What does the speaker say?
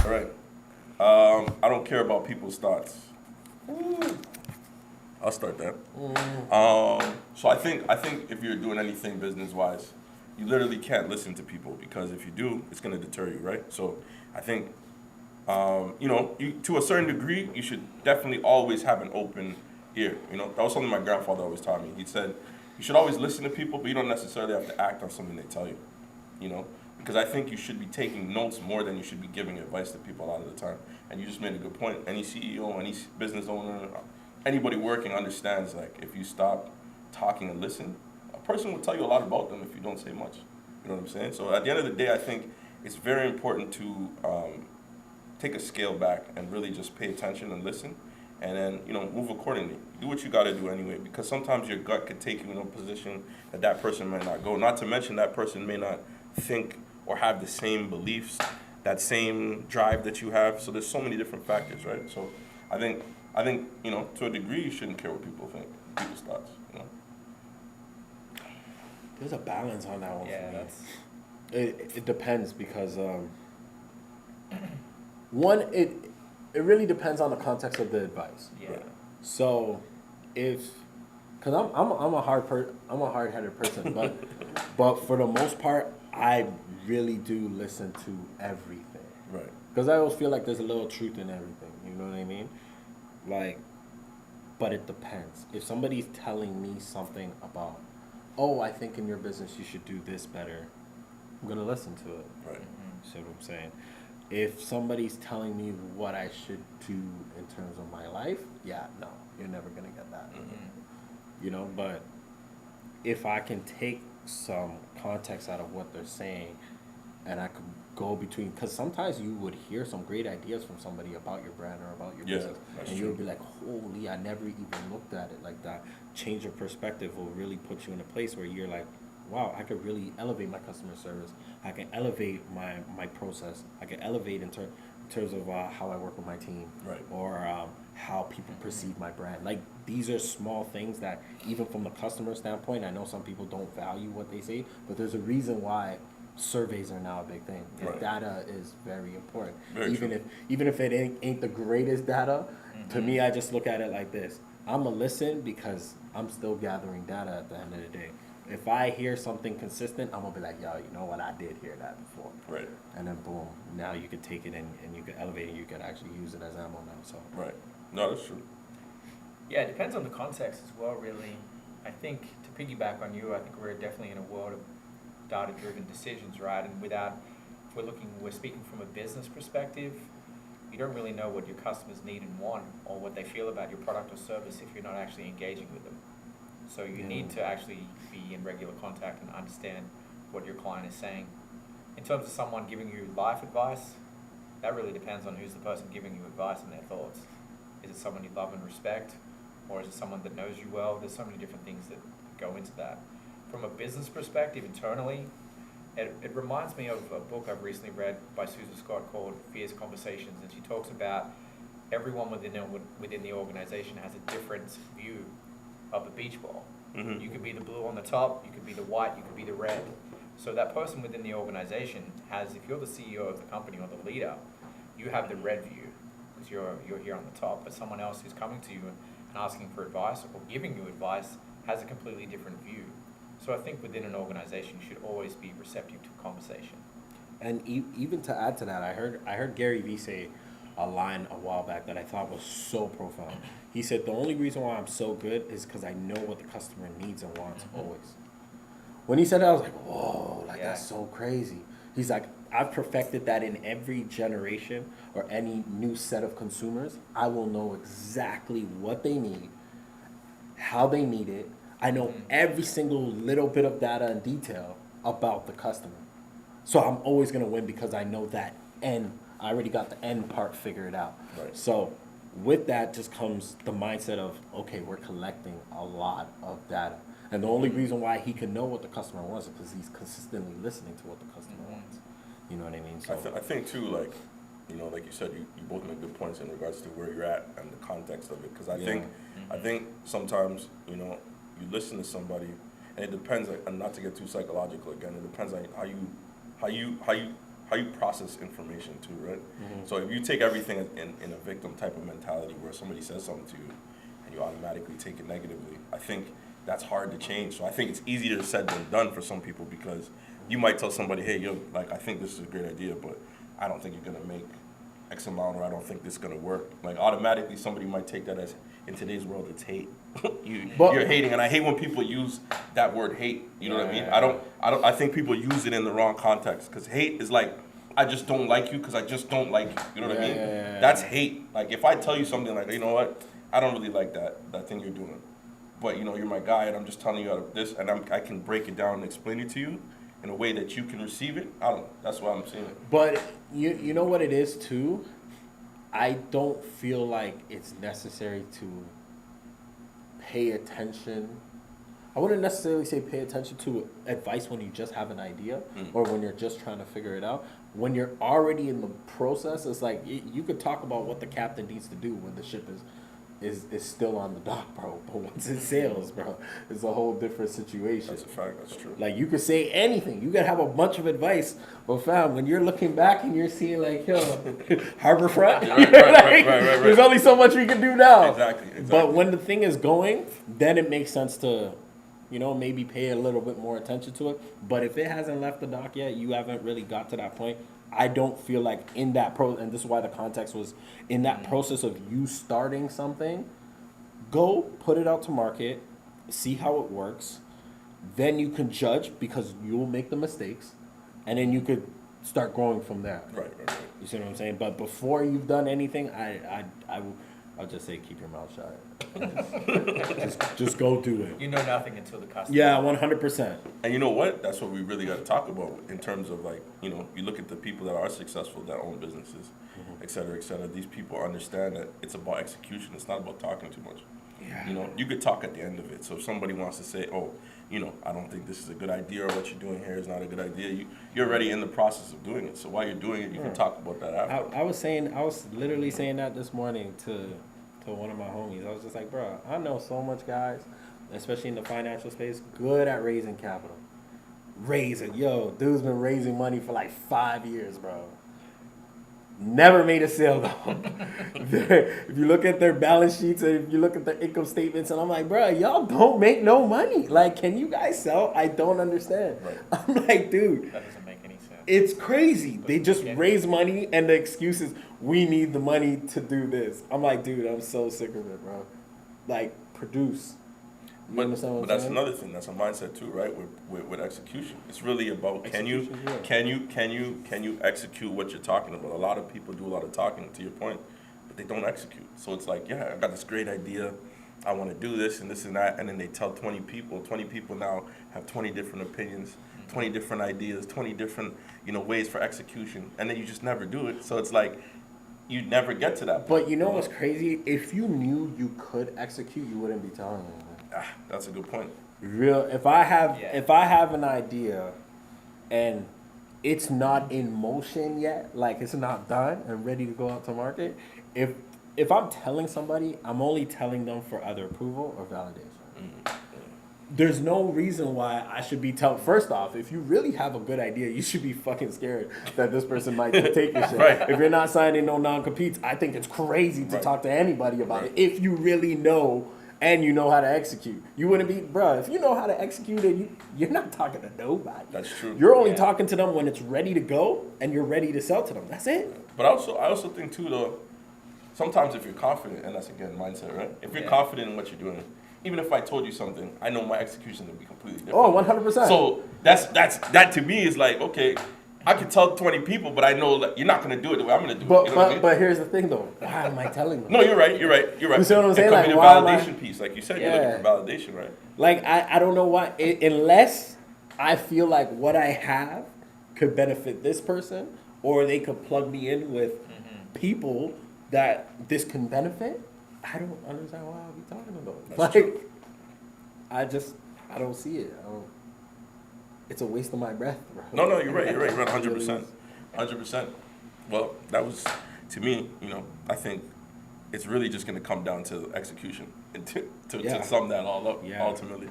All right. I don't care about people's thoughts. I'll start that. So I think if you're doing anything business wise, you literally can't listen to people, because if you do, it's going to deter you, right? So I think to a certain degree, you should definitely always have an open ear. That was something my grandfather always taught me. He said you should always listen to people, but you don't necessarily have to act on something they tell you. Because I think you should be taking notes more than you should be giving advice to people a lot of the time. And you just made a good point. Any CEO, any business owner, anybody working understands, like, if you stop talking and listen, a person will tell you a lot about them if you don't say much. You know what I'm saying? So at the end of the day, I think it's very important to take a scale back and really just pay attention and listen, and then move accordingly. Do what you got to do anyway, because sometimes your gut could take you in a position that person may not go. Not to mention that person may not think or have the same beliefs, that same drive that you have. So there's so many different factors, right? So I think to a degree you shouldn't care what people think, people's thoughts. There's a balance on that one Yeah, for me. It depends, because one, it really depends on the context of the advice. Yeah. Right. So because I'm a hard-headed person, but for the most part, I really do listen to everything. Right. Because I always feel like there's a little truth in everything. You know what I mean? Like, but it depends. If somebody's telling me something about, oh, I think in your business you should do this better, I'm gonna listen to it. Right. See what I'm saying? If somebody's telling me what I should do in terms of my life, yeah, no, you're never gonna get that. But if I can take some context out of what they're saying, and I could go between, because sometimes you would hear some great ideas from somebody about your brand or about your business, and you would be like, holy, I never even looked at it like that. Change of perspective will really put you in a place where you're like, wow, I could really elevate my customer service. I can elevate my process. I can elevate in terms of how I work with my team, right, or how people perceive my brand. Like, these are small things that, even from the customer standpoint, I know some people don't value what they say, but there's a reason why surveys are now a big thing. Right. Data is very important. Very even if it ain't the greatest data, to me, I just look at it like this. I'm gonna listen because I'm still gathering data at the end of the day. If I hear something consistent, I'm gonna be like, yo, you know what, I did hear that before. Right. And then boom, now you can take it and you can elevate it, you can actually use it as ammo now. So Right. No, that's true. Yeah, it depends on the context as well, really. I think, to piggyback on you, I think we're definitely in a world of data-driven decisions, right? And we're speaking from a business perspective, you don't really know what your customers need and want, or what they feel about your product or service, if you're not actually engaging with them. So you need to actually be in regular contact and understand what your client is saying. In terms of someone giving you life advice, that really depends on who's the person giving you advice and their thoughts. Is it someone you love and respect, or is it someone that knows you well? There's so many different things that go into that. From a business perspective, internally, it reminds me of a book I've recently read by Susan Scott called Fierce Conversations, and she talks about everyone within the organization has a different view of a beach ball. Mm-hmm. You could be the blue on the top, you could be the white, you could be the red. So that person within the organization has, if you're the CEO of the company or the leader, you have the red view because you're here on the top, but someone else who's coming to you and asking for advice or giving you advice has a completely different view. So I think within an organization, you should always be receptive to conversation. And even to add to that, I heard Gary Vee say a line a while back that I thought was so profound. He said, the only reason why I'm so good is because I know what the customer needs and wants always. When he said that, I was like, whoa, that's so crazy. He's like, I've perfected that in every generation or any new set of consumers. I will know exactly what they need, how they need it. I know every single little bit of data and detail about the customer. So I'm always going to win because I know that end. I already got the end part figured out. Right. So with that just comes the mindset of, okay, we're collecting a lot of data. And the only reason why he can know what the customer wants is because he's consistently listening to what the customer wants. You know what I mean? So I think too, like you said, you both make good points in regards to where you're at and the context of it. Because I think sometimes, you listen to somebody, and it depends, and not to get too psychological again, it depends on how how you process information too, right? So if you take everything in a victim type of mentality where somebody says something to you and you automatically take it negatively, I think that's hard to change. So I think it's easier said than done for some people, because you might tell somebody, hey, yo, like, I think this is a great idea, but I don't think you're gonna make X amount, or I don't think this is gonna work. Like, automatically somebody might take that as, in today's world, it's hate. You're hating, and I hate when people use that word hate. You know what I mean? I think people use it in the wrong context, because hate is like, I just don't like you because I just don't like you. You know what I mean? That's hate. Like, if I tell you something like, you know what, I don't really like that thing you're doing, but you know, you're my guy, and I'm just telling you out of this, and I can break it down and explain it to you in a way that you can receive it. I don't know. That's why I'm saying it. But you know what it is too? I don't feel like it's necessary to pay attention. I wouldn't necessarily say pay attention to advice when you just have an idea or when you're just trying to figure it out. When you're already in the process, it's like you could talk about what the captain needs to do when the ship is still on the dock, bro. But once it sails, bro, it's a whole different situation. That's a fact. That's true. Like, you could say anything. You could have a bunch of advice. But fam, when you're looking back and you're seeing like, yo, Harborfront, Right. there's only so much we can do now. Exactly. But when the thing is going, then it makes sense to, you know, maybe pay a little bit more attention to it. But if it hasn't left the dock yet, you haven't really got to that point. I don't feel like in that and this is why the context was in that process of you starting something, go put it out to market, see how it works, then you can judge, because you'll make the mistakes, and then you could start growing from there. Right. You see what I'm saying? But before you've done anything, I'll just say keep your mouth shut. Just go do it. You know nothing until the customer. Yeah, 100%. And you know what? That's what we really got to talk about in terms of, like, you know, you look at the people that are successful, that own businesses, et cetera, et cetera. These people understand that it's about execution. It's not about talking too much. Yeah. You know, you could talk at the end of it. So if somebody wants to say, oh, you know, I don't think this is a good idea, or what you're doing here is not a good idea, you're already in the process of doing it. So while you're doing it, you can talk about that after. I was literally saying that this morning to one of my homies. I was just like, bro, I know so much guys, especially in the financial space, good at raising capital. Yo, dude's been raising money for like 5 years, bro. Never made a sale though. If you look at their balance sheets and if you look at their income statements, and I'm like, bro, y'all don't make no money. Like, can you guys sell? I don't understand. Right. I'm like, dude, That doesn't make any sense. it's crazy. They just raise money, and the excuse is, we need the money to do this. I'm like, dude, I'm so sick of it, bro. Like, produce. You understand what But I'm that's saying? another thing. That's a mindset too, right? With execution, it's really about can you execute what you're talking about. A lot of people do a lot of talking, to your point, but they don't execute. So it's like, yeah, I got this great idea, I want to do this and that, and then they tell 20 people. 20 people now have 20 different opinions, 20 different ideas, 20 different, you know, ways for execution, and then you just never do it. So it's like you never get to that point. But you know what's crazy? If you knew you could execute, you wouldn't be telling me. That's a good point. If I have an idea and it's not in motion yet, like it's not done and ready to go out to market, if I'm telling somebody, I'm only telling them for either approval or validation. There's no reason why I should be telling. First off, if you really have a good idea, you should be fucking scared that this person might take your shit. Right. If you're not signing no non-competes, I think it's crazy to talk to anybody about it. If you really know and you know how to execute, you wouldn't be, bro. If you know how to execute it, you're not talking to nobody. That's true. You're only talking to them when it's ready to go and you're ready to sell to them. That's it. But I also think too, though, sometimes if you're confident, and that's again mindset, right? If you're confident in what you're doing, even if I told you something, I know my execution will be completely different. Oh, 100%. So that to me is like, okay, I could tell 20 people, but I know that you're not going to do it the way I'm going to do it. You know what I mean? But here's the thing, though. Why am I telling them? No, you're right. You see what I'm saying? It could Like, be the why am I- validation piece. Like you said, you're looking for validation, right? Like, I don't know why. Unless I feel like what I have could benefit this person, or they could plug me in with people that this can benefit, I don't understand why I'll be talking about it. That's Like, true. I don't see it. It's a waste of my breath, bro. No, you're right. You're 100%. 100%. Well, that was, to me, you know, I think it's really just going to come down to execution and to sum that all up ultimately.